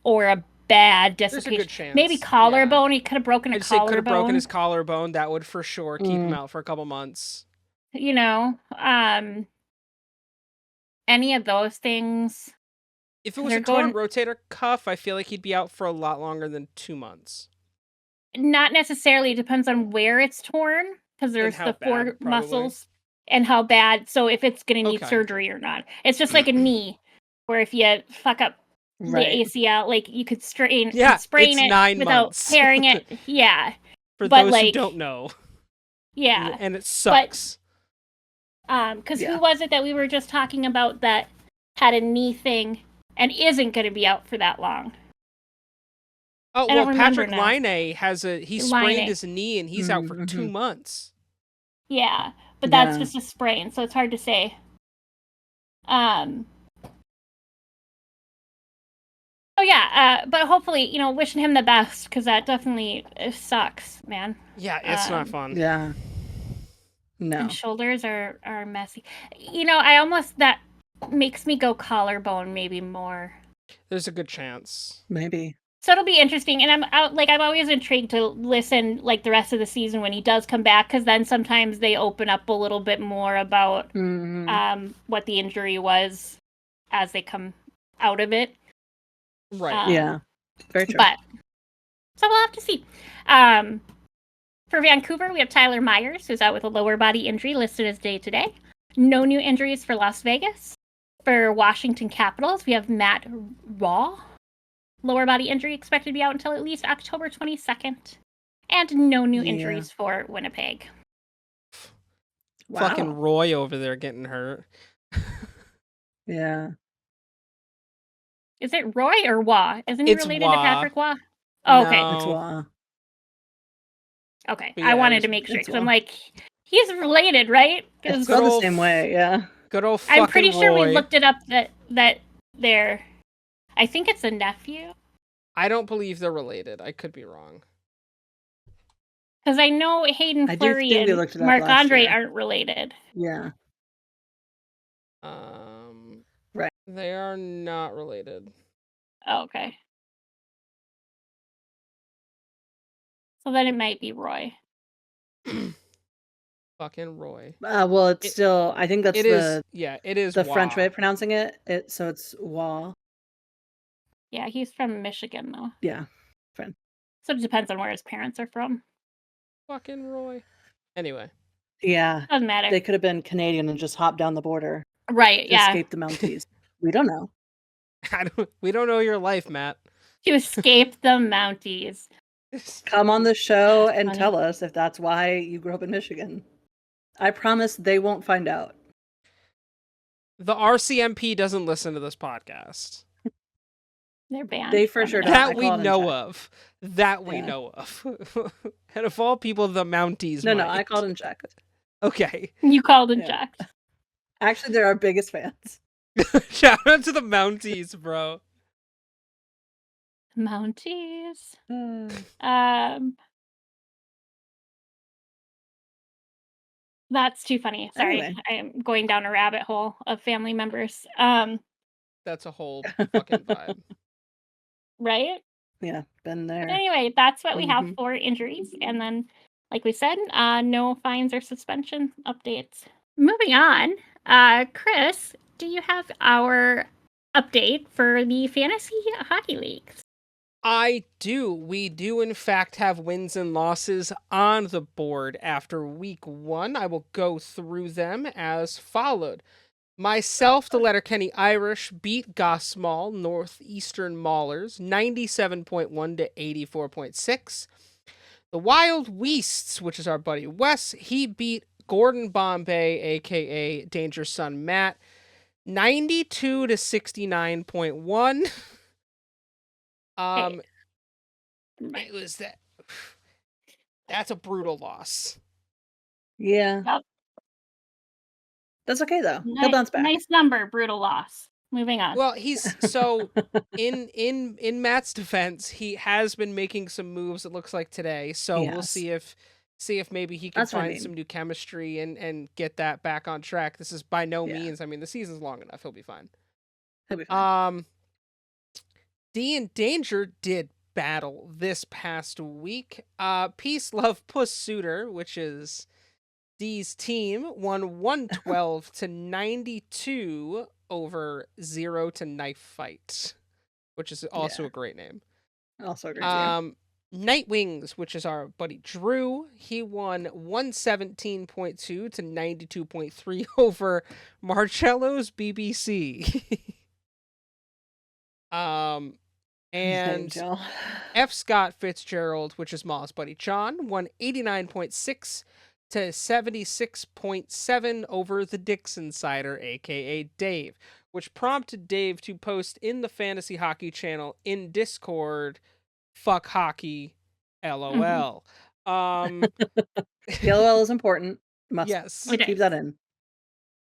or a bad dislocation. There's a good chance. Maybe collarbone. He could have broken a I'd say could have broken collarbone. his collarbone. That would for sure keep him out for a couple months. You know, any of those things. If it was a torn rotator cuff, I feel like he'd be out for a lot longer than 2 months. Not necessarily. It depends on where it's torn, because there's the four muscles and how bad. So if it's going to need surgery or not. It's just like a knee, where if you fuck up the ACL, like you could sprain it 9 without months. tearing it. Yeah. For those who don't know. Yeah. And it sucks. Because who was it that we were just talking about that had a knee thing and isn't going to be out for that long? Oh, well, Patrick Laine he sprained his knee and he's out for 2 months. Yeah, but that's just a sprain, so it's hard to say. Oh yeah, but hopefully, wishing him the best, because that definitely sucks, man. Yeah, it's not fun. Yeah. No. And shoulders are messy. That makes me go collarbone maybe more. There's a good chance. Maybe. So it'll be interesting, and I'm always intrigued to listen like the rest of the season when he does come back, because then sometimes they open up a little bit more about what the injury was as they come out of it. Right. Yeah. Very true. But so we'll have to see. For Vancouver, we have Tyler Myers, who's out with a lower body injury, listed as day-to-day. No new injuries for Las Vegas. For Washington Capitals, we have Matt Raw. Lower body injury expected to be out until at least October 22nd. And no new injuries for Winnipeg. Wow. Fucking Roy over there getting hurt. Yeah. Is it Roy or Wah? Isn't he related to Patrick Wah? Oh, okay. It's Wah. Okay. I wanted to make sure, because I'm like, he's related, right? It's spelled the same way, yeah. Good old fucking I'm pretty sure Roy. we looked it up that they're... I think it's a nephew. I don't believe they're related. I could be wrong. Because I know Hayden Fleury and Marc-Andre aren't related. Yeah. Right. They are not related. Oh, okay. So then it might be Roy. Fucking Roy. Well, it's still... I think that's it is the Wah. French way of pronouncing it. So it's Wah. Yeah, he's from Michigan, though. Yeah. So it depends on where his parents are from. Fucking Roy. Anyway. Yeah. Doesn't matter. They could have been Canadian and just hopped down the border Right, to yeah. escape the Mounties. We don't know. We don't know your life, Matt. To escape the Mounties. Come on the show That's and funny. tell us if that's why you grew up in Michigan. I promise they won't find out. The RCMP doesn't listen to this podcast. They're banned. They for from sure it. don't. I That we call it in know check. of. That we Yeah. know of. And of all people, the Mounties No, might. I called in check. Okay. You called and Yeah. checked. Actually, they're our biggest fans. Shout out to the Mounties, bro. Mounties. Uh, That's too funny. Sorry. Anyway. I am going down a rabbit hole of family members. That's a whole fucking vibe. Right? Yeah, been But there. anyway, that's what we have Mhm. for injuries. And then, like we said, no fines or suspension updates. Moving on, Chris, do you have our update for the fantasy hockey leagues? I do. We do, in fact, have wins and losses on the board after week 1. I will go through them as followed. Myself, the Letterkenny Irish, beat Gosmall Northeastern Maulers 97.1 to 84.6. The Wild Weasts, which is our buddy Wes, he beat Gordon Bombay, aka Danger Son Matt, 92 to 69.1. It was that. That's a brutal loss. Yeah. Yep. That's okay though. He'll bounce back. Nice number, brutal loss. Moving on. Well, he's so in Matt's defense, he has been making some moves. It looks like today, so we'll Yes. see if maybe he can That's what I find mean. some new chemistry and get that back on track. This is by no Yeah. means. I mean, the season's long enough. He'll be fine. He'll be fine. D and Danger did battle this past week. Peace, Love, Puss Suitor, which is D's team, won 112 to 92 over 0 to Knife Fight, which is also a great name. Also a great team. Nightwings, which is our buddy Drew, he won 117.2 to 92.3 over Marcello's BBC. And Joe. F. Scott Fitzgerald, which is Ma's buddy John, won 89.6 to 76.7 over the Dixon Sider, aka Dave, which prompted Dave to post in the Fantasy Hockey channel in Discord, "Fuck hockey, LOL." LOL is important. Must Yes. keep that in.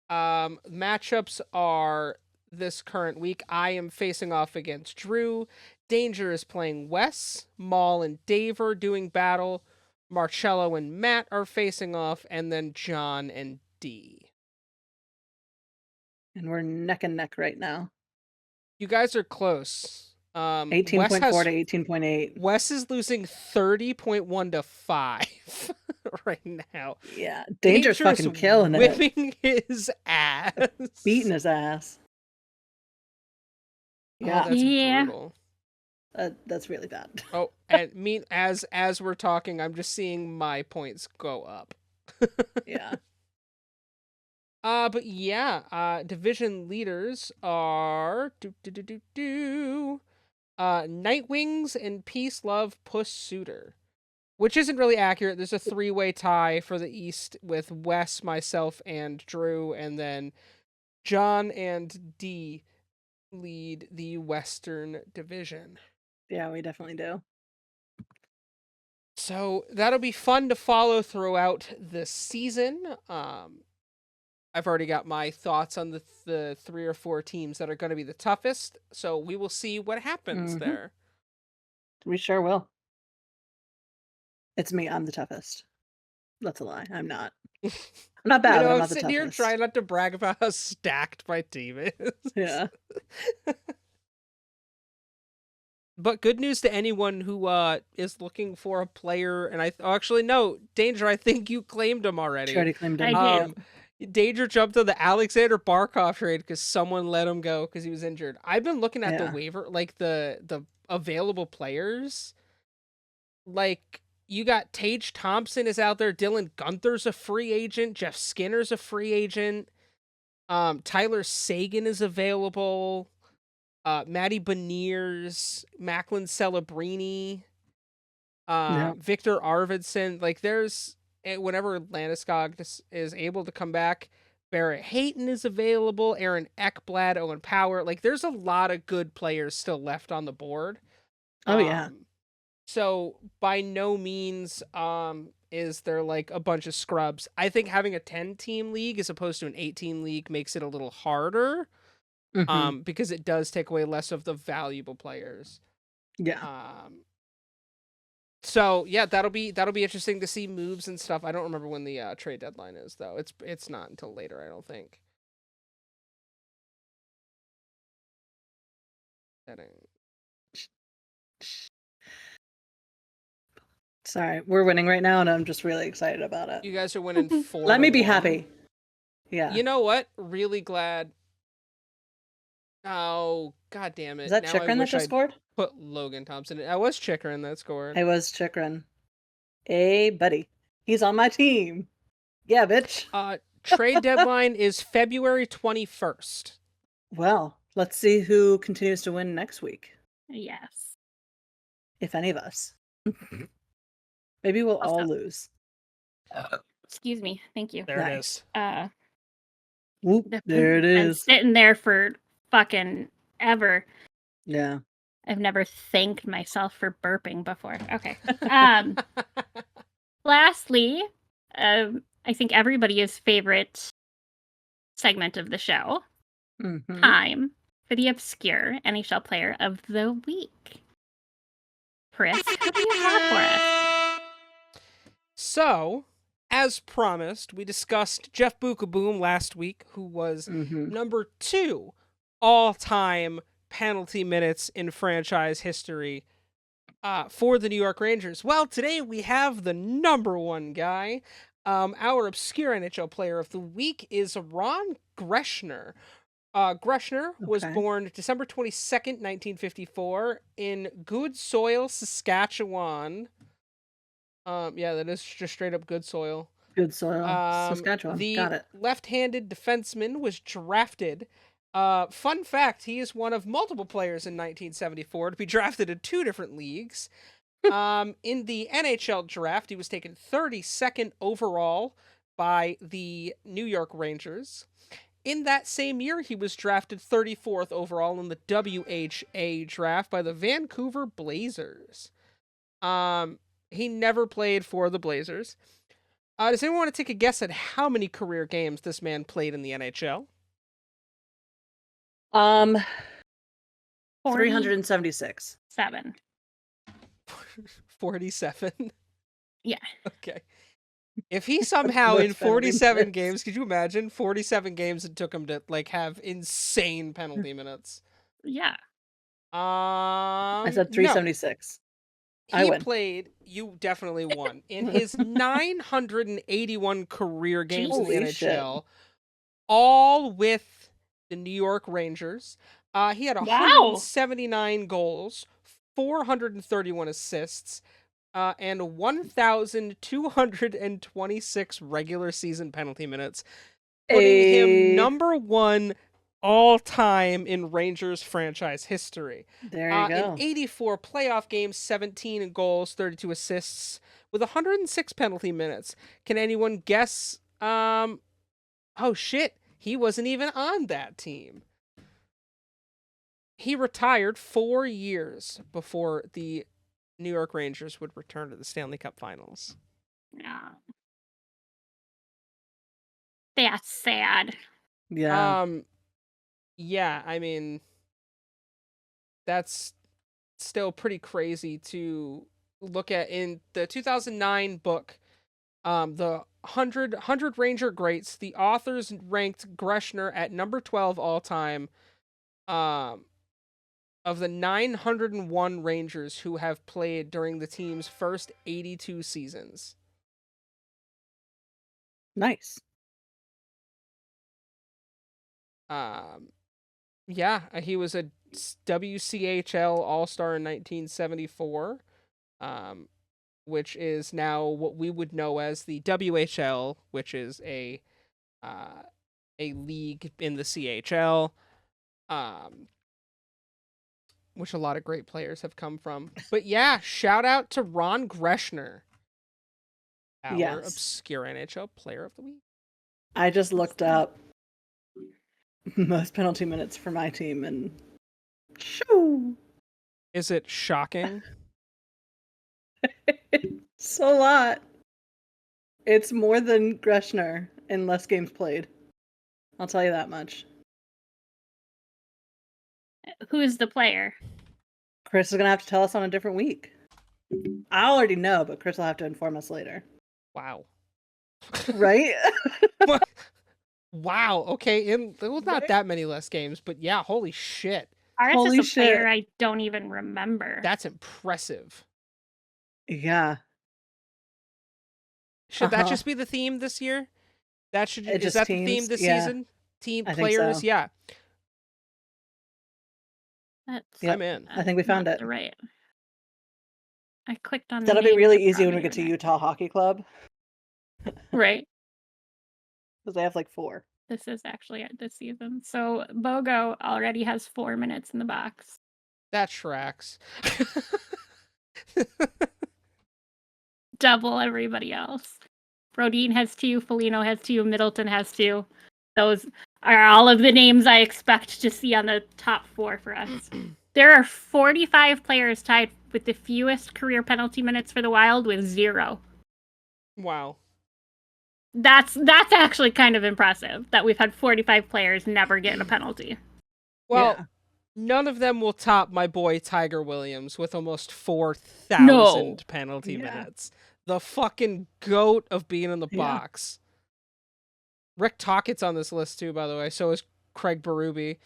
Matchups are this current week. I am facing off against Drew. Danger is playing Wes. Maul and Dave are doing battle. Marcello and Matt are facing off, and then John and D. And we're neck and neck right now. You guys are close. 18.4 to 18.8. Wes is losing 30.1 to 5 right now. Yeah, Danger's fucking killing it. Whipping his ass. Beating his ass. Yeah, Oh, that's Yeah. brutal. That's really bad. Oh, and as we're talking, I'm just seeing my points go up. Yeah. But yeah, division leaders are Nightwings and Peace, Love, Puss Suitor, which isn't really accurate. There's a 3-way tie for the East with Wes, myself, and Drew, and then John and D lead the Western Division. Yeah, we definitely do. So that'll be fun to follow throughout the season. I've already got my thoughts on the 3 or 4 teams that are going to be the toughest. So we will see what happens there. We sure will. It's me. I'm the toughest. That's a lie. I'm not. I'm not bad. But I'm not the sitting here toughest. trying not to brag about how stacked my team is. Yeah. But good news to anyone who is looking for a player. And actually, no, Danger, I think you claimed him already. She already claimed him. I did. Danger jumped on the Alexander Barkov trade because someone let him go because he was injured. I've been looking at the Yeah. waiver, like the available players. Like, you got Tage Thompson is out there. Dylan Gunther's a free agent. Jeff Skinner's a free agent. Tyler Sagan is available. Matty Beniers, Macklin Celebrini, Yeah. Victor Arvidsson. Like, there's whenever Landeskog is able to come back, Barrett Hayton is available. Aaron Ekblad, Owen Power. Like, there's a lot of good players still left on the board. Oh yeah. So by no means is there like a bunch of scrubs. I think having a 10-team league as opposed to an 18 league makes it a little harder. Mhm. Because it does take away less of the valuable players. Yeah. So yeah, that'll be interesting to see moves and stuff. I don't remember when the trade deadline is though. It's not until later, I don't think. Sorry, we're winning right now, and I'm just really excited about it. You guys are winning 4 Let to me be 1. happy. Yeah. You know what? Really glad. Oh, god damn it. Is that Now I Chikrin that wish just I'd scored? put Logan Thompson in. I was Chikrin that scored. I was Chikrin. Hey, buddy. He's on my team. Yeah, bitch. Trade deadline is February 21st. Well, let's see who continues to win next week, Yes. if any of us. Maybe we'll all lose. Excuse me. Thank you. There it is. Whoop, there it Been is. sitting there for fucking ever. Yeah. I've never thanked myself for burping before. Okay. Lastly, I think everybody's favorite segment of the show, Mhm. time for the obscure NHL player of the week. Chris, who do you have for us? So, as promised, we discussed Jeff Bukaboom last week, who was Mhm. number 2 all-time penalty minutes in franchise history for the New York Rangers. Well, today we have the number 1 guy. Our obscure NHL player of the week is Ron Greschner. Greschner was Okay. born December 22nd, 1954 in Good Soil, Saskatchewan. Yeah, that is just straight up good soil. Good soil. Saskatchewan. The Got it. left-handed defenseman was drafted. Fun fact, he is one of multiple players in 1974 to be drafted in 2 different leagues. In the NHL draft, he was taken 32nd overall by the New York Rangers. In that same year, he was drafted 34th overall in the WHA draft by the Vancouver Blazers. He never played for the Blazers. Does anyone want to take a guess at how many career games this man played in the NHL? 376. 7. 47. Yeah. Okay. If he somehow in Most penalty 47 minutes. games, could you imagine 47 games it took him to like have insane penalty minutes? Yeah. I said No. 376. I He win. played, you definitely won. In his 981 career games in the Holy shit. NHL, all with the New York Rangers, he had Wow. 179 goals, 431 assists, and 1,226 regular season penalty minutes, putting him number 1 all time in Rangers franchise history. There you go. In 84 playoff games, 17 goals, 32 assists, with 106 penalty minutes. Can anyone guess? Oh shit, he wasn't even on that team. He retired 4 years before the New York Rangers would return to the Stanley Cup Finals. Yeah. That's sad. Yeah. Yeah, I mean, that's still pretty crazy to look at. In the 2009 book, the 100 Ranger Greats, the authors ranked Greschner at number 12 all time, of the 901 Rangers who have played during the team's first 82 seasons. Nice. Yeah, he was a WCHL All-Star in 1974, which is now what we would know as the WHL, which is a league in the CHL, which a lot of great players have come from. But yeah, shout out to Ron Greschner, our Yes. obscure NHL Player of the Week. I just looked up most penalty minutes for my team, and shoo, Is it shocking? it's a lot. It's more than Greschner in less games played. I'll tell you that much. Who's the player? Chris is gonna have to tell us on a different week. I already know, but Chris will have to inform us later. Wow. Right? Wow. Okay. There was not that many less games, but yeah, holy shit. Ours Holy is a player shit. I don't even remember. That's impressive. Yeah. Should that just be the theme this year? Is just that teams? the theme this Yeah. season? Team I think players, so. yeah. That's Yep. I'm in. I think we found not it. the right. I clicked on the That'll be name, really but easy when we probably get to not. Utah Hockey Club, Right. because they have like 4. This is actually it this season. So Bogo already has 4 minutes in the box. That tracks. Double everybody else. Brodeen has 2, Foligno has 2, Middleton has 2. Those are all of the names I expect to see on the top 4 for us. There are 45 players tied with the fewest career penalty minutes for the Wild with 0. Wow. That's actually kind of impressive that we've had 45 players never get a penalty. Well, Yeah. none of them will top my boy Tiger Williams with almost 4,000 penalty Yeah. minutes. The fucking goat of being in the Yeah. box. Rick Tockett's on this list too, by the way. So is Craig Berube.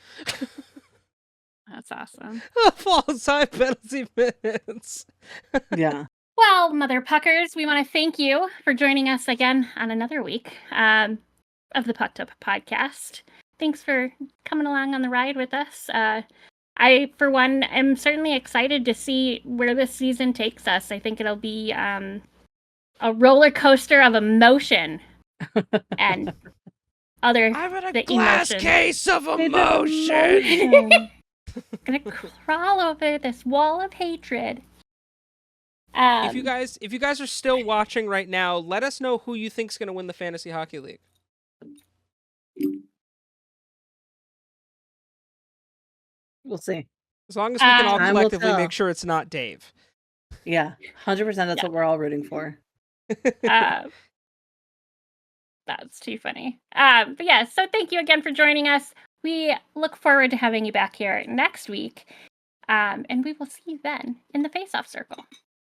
That's awesome. Falls high penalty minutes. Yeah. Well, Mother Puckers, we want to thank you for joining us again on another week of the Pucked Up podcast. Thanks for coming along on the ride with us. I, for one, am certainly excited to see where this season takes us. I think it'll be a roller coaster of emotion and other I'm in a the glass emotions. case of It's emotion. emotion. Gonna crawl over this wall of hatred. If you guys are still watching right now, let us know who you think's going to win the Fantasy Hockey League. We'll see. As long as we can all Time will collectively tell. make sure it's not Dave. Yeah. 100% that's Yeah. what we're all rooting for. That's too funny. But yeah, so thank you again for joining us. We look forward to having you back here next week. And we will see you then in the face-off circle.